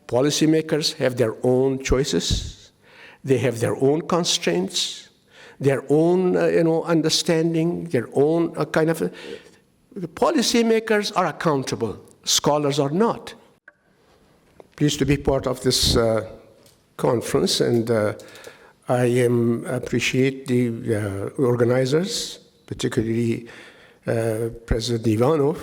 Policymakers have their own choices. They have their own constraints, their own understanding, their own kind of... The policymakers are accountable. Scholars are not. Pleased to be part of this conference, and I appreciate the organizers, particularly President Ivanov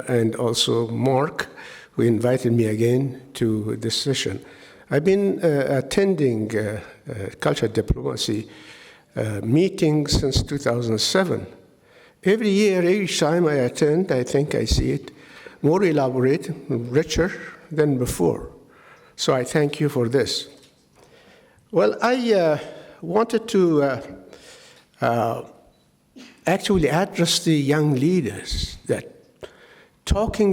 and also Mark, who invited me again to this session. I've been attending cultural diplomacy meetings since 2007. Every year, each time I attend, I think I see it more elaborate, richer than before. So I thank you for this. Well, I wanted to actually address the young leaders that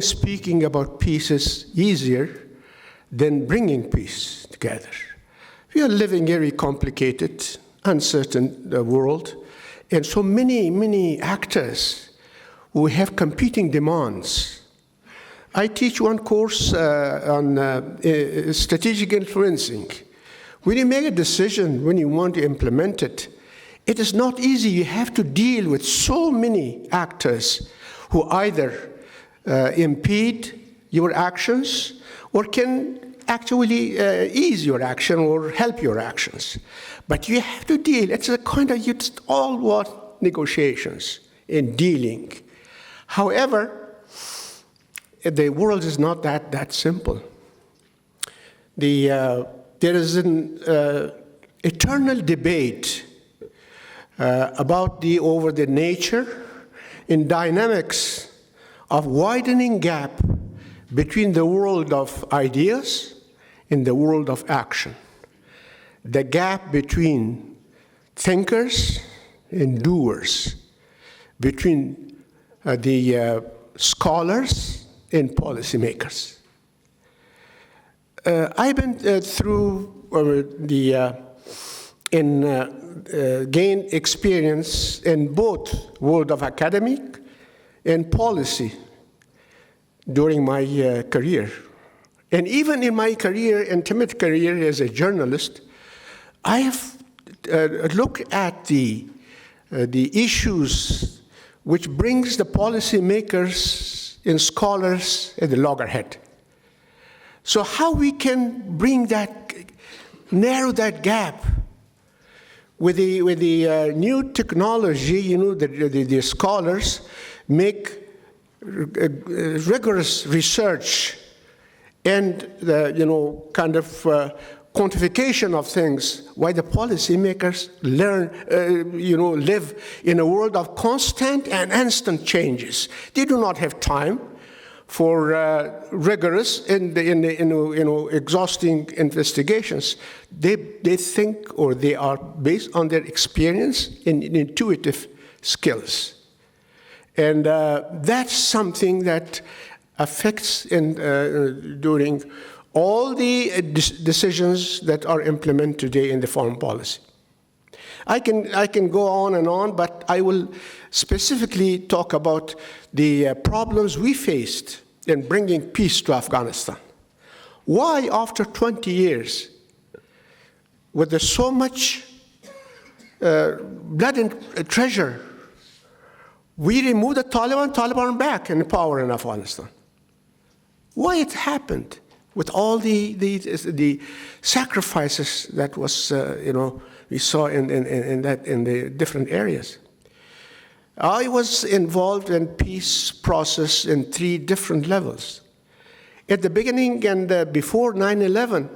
speaking about peace is easier than bringing peace together. We are living in a very complicated, uncertain world, and so many actors who have competing demands. I teach one course on strategic influencing. When you make a decision, when you want to implement it, it is not easy. You have to deal with so many actors who either impede your actions or can actually ease your action or help your actions. But you have to deal. It's a kind of, it's all what negotiations in dealing. However, the world is not that simple. There is an eternal debate over the nature and dynamics of widening gap between the world of ideas and the world of action. The gap between thinkers and doers, between the scholars and policymakers. I've been gained experience in both world of academic and policy during my career. And even in my career, intimate career as a journalist, I have looked at the issues which brings the policymakers and scholars at the loggerhead. So how we can narrow that gap with the new technology, the scholars make rigorous research and quantification of things, while the policymakers live in a world of constant and instant changes. They do not have time for rigorous and exhausting investigations. They think, or they are based on their experience and intuitive skills. And that's something that affects during all the decisions that are implemented today in the foreign policy. I can go on and on, but I will specifically talk about the problems we faced in bringing peace to Afghanistan. Why, after 20 years, with so much blood and treasure, we removed the Taliban back in power in Afghanistan? Why it happened with all the sacrifices that was we saw in the different areas. I was involved in peace process in 3 different levels. At the beginning and before 9/11,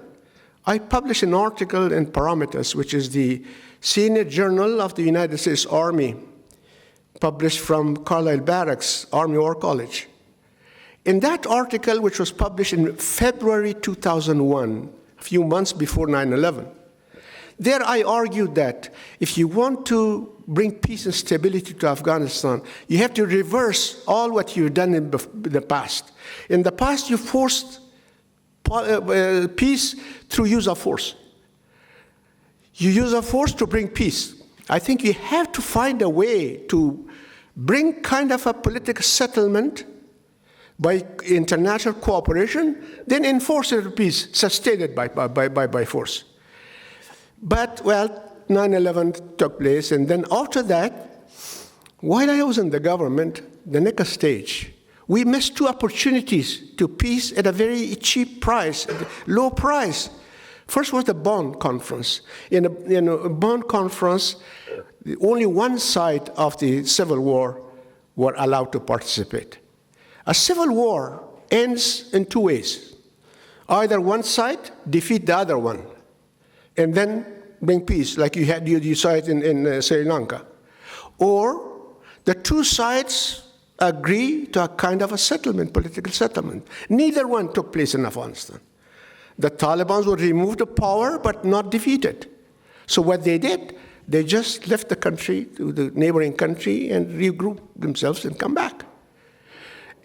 I published an article in Parameters, which is the senior journal of the United States Army, published from Carlisle Barracks, Army War College. In that article, which was published in February 2001, a few months before 9/11, there I argued that if you want to bring peace and stability to Afghanistan, you have to reverse all what you've done in the past. In the past, you forced peace through use of force. You use of force to bring peace. I think you have to find a way to bring kind of a political settlement by international cooperation, then enforce the peace, sustain it by force. But, well, 9/11 took place, and then after that, while I was in the government, the next stage, we missed two opportunities to peace at a very cheap price, low price. First was the Bonn Conference. In a Bonn Conference, only one side of the civil war were allowed to participate. A civil war ends in two ways. Either one side defeat the other one, and then bring peace, like you saw it in Sri Lanka. Or the two sides agree to a kind of a settlement, political settlement. Neither one took place in Afghanistan. The Taliban were removed of power, but not defeated. So what they did, they just left the country to the neighboring country and regroup themselves and come back.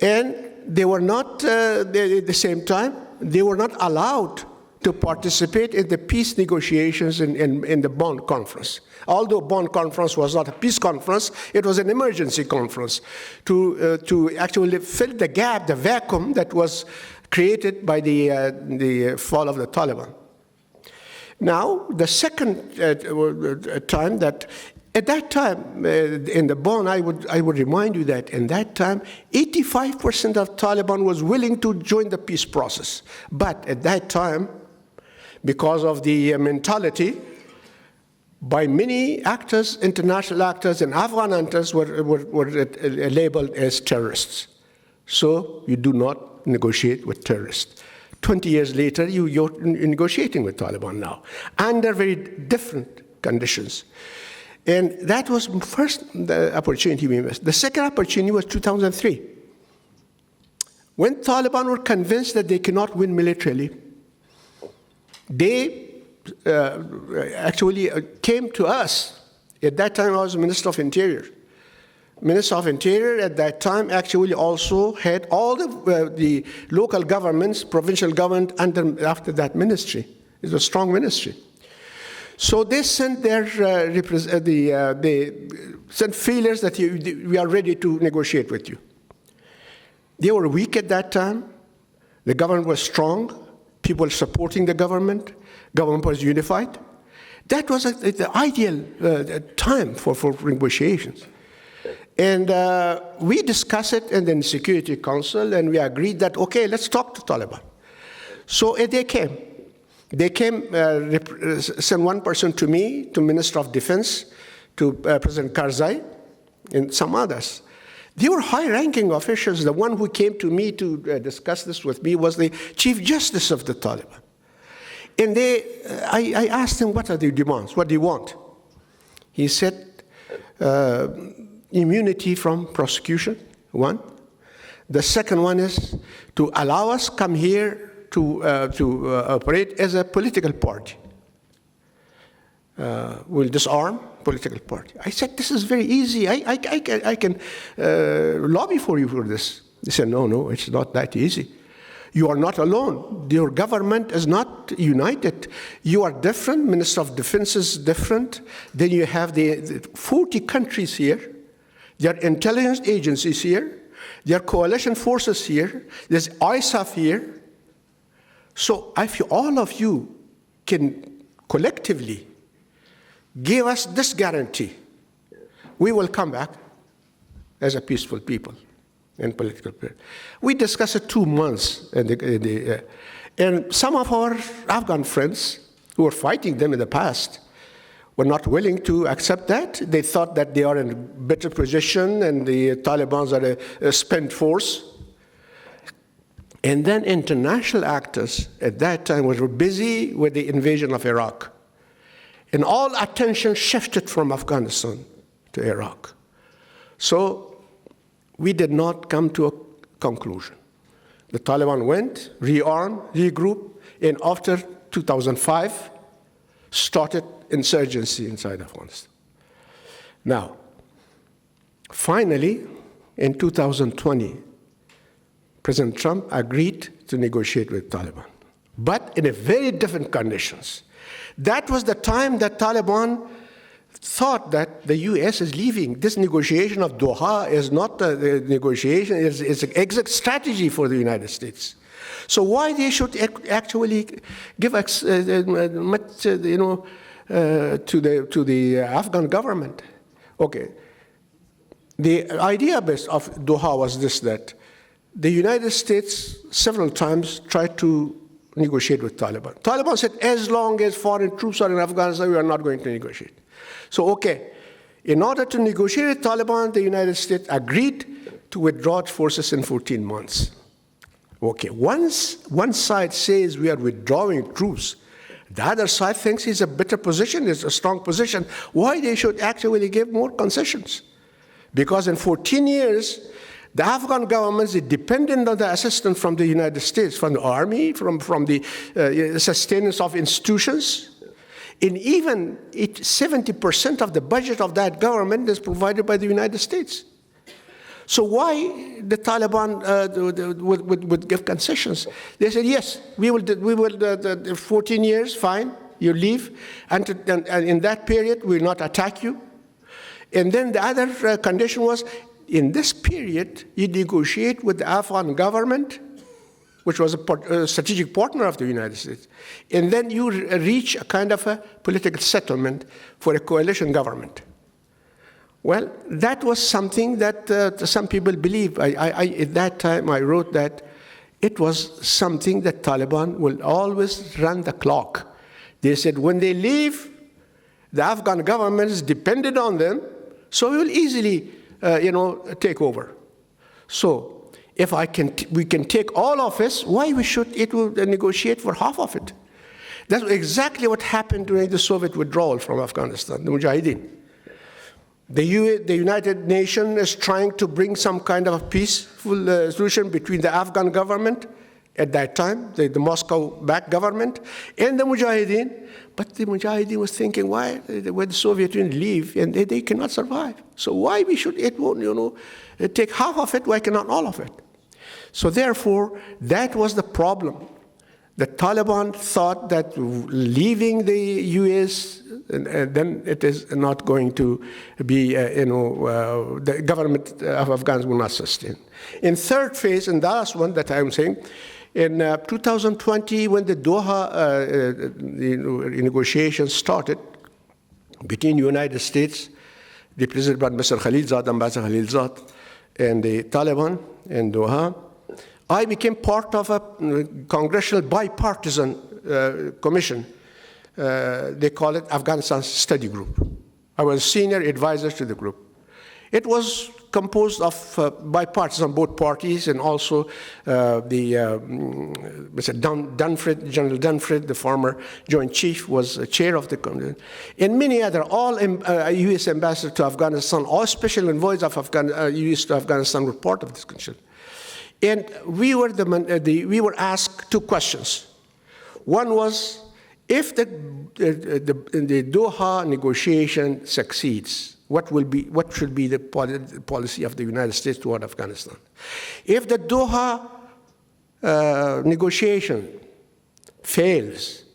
And they were not, at the same time, they were not allowed to participate in the peace negotiations in the Bonn Conference. Although Bonn Conference was not a peace conference, it was an emergency conference to actually fill the gap, the vacuum that was created by the fall of the Taliban. Now, the second time that, at that time, in the Bonn, I would remind you that in that time, 85% of Taliban was willing to join the peace process. But at that time, because of the mentality, by many actors, international actors, and Afghan actors were labeled as terrorists. So you do not negotiate with terrorists. 20 years later, you're negotiating with Taliban now, under very different conditions. And that was first the opportunity we missed. The second opportunity was 2003. When Taliban were convinced that they cannot win militarily, they actually came to us. At that time, I was Minister of Interior. Minister of Interior at that time actually also had all the local governments, provincial government after that ministry. It was a strong ministry. So they sent their they sent feelers that we are ready to negotiate with you. They were weak at that time. The government was strong. People supporting the government. Government was unified. That was the ideal time for negotiations. And we discussed it in the Security Council, and we agreed that, okay, let's talk to Taliban. So they came. They came, sent one person to me, to Minister of Defense, to President Karzai, and some others. They were high-ranking officials. The one who came to me to discuss this with me was the Chief Justice of the Taliban. And I asked him, what are their demands? What do you want? He said, immunity from prosecution, one. The second one is to allow us come here to operate as a political party. We'll disarm political party. I said, this is very easy. I can lobby for you for this. He said, no, it's not that easy. You are not alone. Your government is not united. You are different. Minister of Defense is different. Then you have the 40 countries here. There are intelligence agencies here. There are coalition forces here. There's ISAF here. So if all of you can collectively give us this guarantee, we will come back as a peaceful people and political people. We discussed it 2 months, and some of our Afghan friends who were fighting them in the past were not willing to accept that. They thought that they are in a better position and the Taliban are a spent force. And then international actors at that time were busy with the invasion of Iraq. And all attention shifted from Afghanistan to Iraq. So we did not come to a conclusion. The Taliban went, rearmed, regrouped, and after 2005, started insurgency inside Afghanistan. Now, finally, in 2020, President Trump agreed to negotiate with Taliban, but in a very different conditions. That was the time that Taliban thought that the U.S. is leaving. This negotiation of Doha is not a negotiation, it's an exit strategy for the United States. So why they should actually give much, to the Afghan government? Okay. The idea of Doha was this, that the United States several times tried to negotiate with Taliban. Taliban said, as long as foreign troops are in Afghanistan, we are not going to negotiate. So, okay, in order to negotiate with Taliban, the United States agreed to withdraw its forces in 14 months. Okay, once one side says we are withdrawing troops, the other side thinks it's a better position, it's a strong position. Why they should actually give more concessions? Because in 14 years, the Afghan government is dependent on the assistance from the United States, from the army, from the sustenance of institutions. And even 70% of the budget of that government is provided by the United States. So why the Taliban would give concessions? They said, yes, we will 14 years, fine, you leave, and in that period, we will not attack you. And then the other condition was, in this period, you negotiate with the Afghan government, which was a strategic partner of the United States, and then you reach a kind of a political settlement for a coalition government. Well, that was something that some people believe. At that time, I wrote that it was something that Taliban will always run the clock. They said when they leave, the Afghan government is dependent on them, so we will easily, take over. So if we can take all of it, why it will negotiate for half of it? That's exactly what happened during the Soviet withdrawal from Afghanistan, the Mujahideen. The United Nations is trying to bring some kind of a peaceful solution between the Afghan government at that time, the Moscow-backed government, and the Mujahideen. But the Mujahideen was thinking, why when the Soviet Union leave and they cannot survive? So why we should take half of it? Why cannot all of it? So therefore, that was the problem. The Taliban thought that leaving the U.S., then it is not going to be, the government of Afghanistan will not sustain. In third phase, and the last one that I'm saying, in 2020, when the Doha negotiations started between the United States, the President Mr. Khalilzad, Ambassador Khalilzad, and the Taliban in Doha, I became part of a congressional bipartisan commission. They call it Afghanistan Study Group. I was a senior advisor to the group. It was composed of bipartisan, both parties, and also Mr. General Dunford, the former Joint Chief, was chair of the committee, and many other, all U.S. ambassadors to Afghanistan, all special envoys of U.S. to Afghanistan were part of this commission. And we were asked two questions. One was, if the Doha negotiation succeeds, what should be the policy of the United States toward Afghanistan? If the Doha negotiation fails,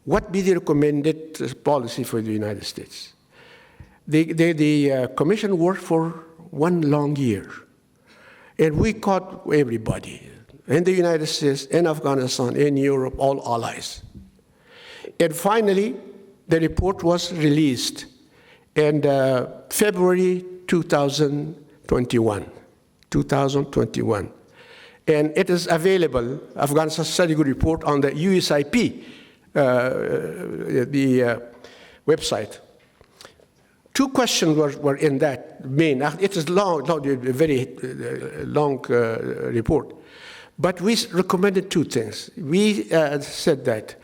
what be the recommended policy for the United States? The commission worked for 1 long year. And we caught everybody, in the United States, in Afghanistan, in Europe, all allies. And finally, the report was released in February 2021. And it is available, Afghanistan Study Group report, on the USIP, the website. Two questions were in that main. It is long, a very long report. But we recommended two things. We said that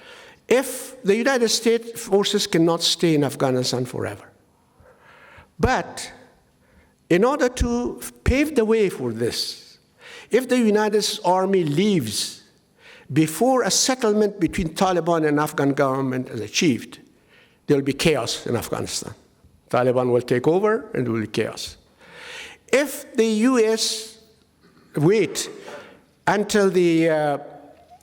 if the United States forces cannot stay in Afghanistan forever, but in order to pave the way for this, if the United States Army leaves before a settlement between Taliban and Afghan government is achieved, there will be chaos in Afghanistan. Taliban will take over and there will be chaos. If the U.S. wait until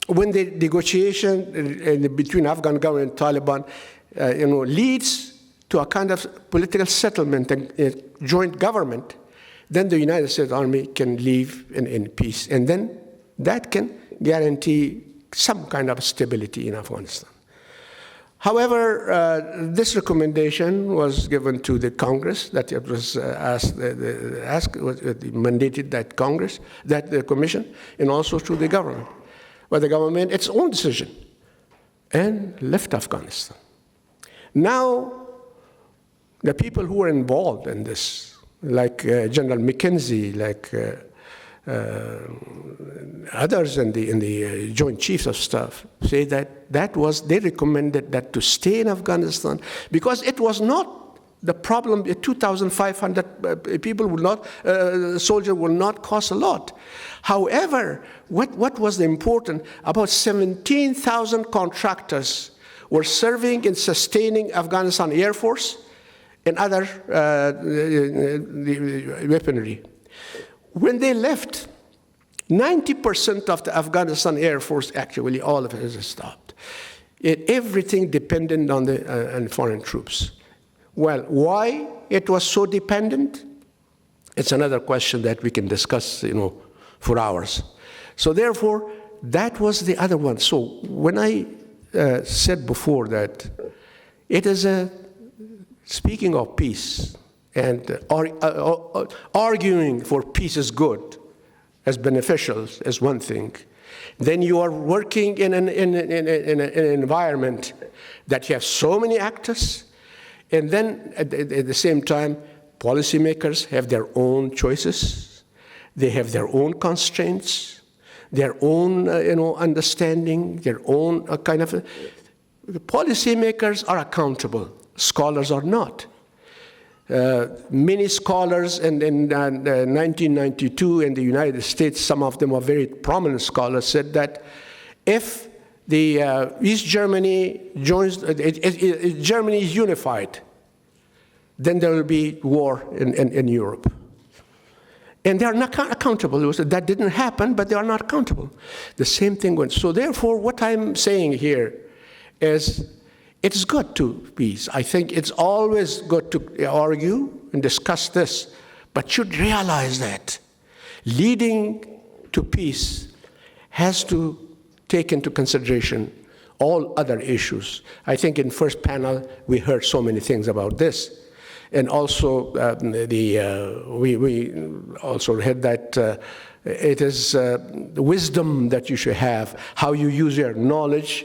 when the negotiation between Afghan government and Taliban leads to a kind of political settlement and joint government, then the United States Army can live in peace. And then that can guarantee some kind of stability in Afghanistan. However, this recommendation was given to the Congress, that it was mandated that Congress, that the Commission, and also to the government. But the government, its own decision, and left Afghanistan. Now, the people who were involved in this, like General McKenzie, like others in the Joint Chiefs of Staff, say that they recommended that to stay in Afghanistan because it was not the problem. 2,500 people will not, soldiers will not cost a lot. However, what was important? About 17,000 contractors were serving and sustaining Afghanistan Air Force and other weaponry. When they left, 90% of the Afghanistan Air Force, actually all of it is stopped. Everything depended on the foreign troops. Well, why it was so dependent? It's another question that we can discuss, for hours. So therefore, that was the other one. So when I said before that it is speaking of peace, and arguing for peace is good, as beneficial as one thing. Then you are working in an environment that you have so many actors, and then at the same time, policymakers have their own choices, they have their own constraints, their own understanding, their own kind of. The policymakers are accountable, scholars are not. Many scholars in 1992 in the United States, some of them are very prominent scholars, said that if the East Germany joins, Germany is unified, then there will be war in Europe. And they are not accountable. That didn't happen, but they are not accountable. The same thing went. So therefore, what I'm saying here is, it's good to peace. I think it's always good to argue and discuss this, but should realize that leading to peace has to take into consideration all other issues. I think in first panel we heard so many things about this, and also we also heard that it is the wisdom that you should have, how you use your knowledge.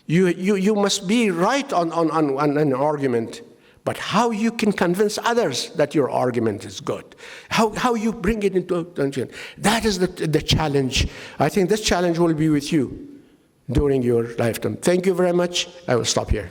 You must be right on an argument, but how you can convince others that your argument is good, how you bring it into attention. That is the challenge. I think this challenge will be with you during your lifetime. Thank you very much. I will stop here.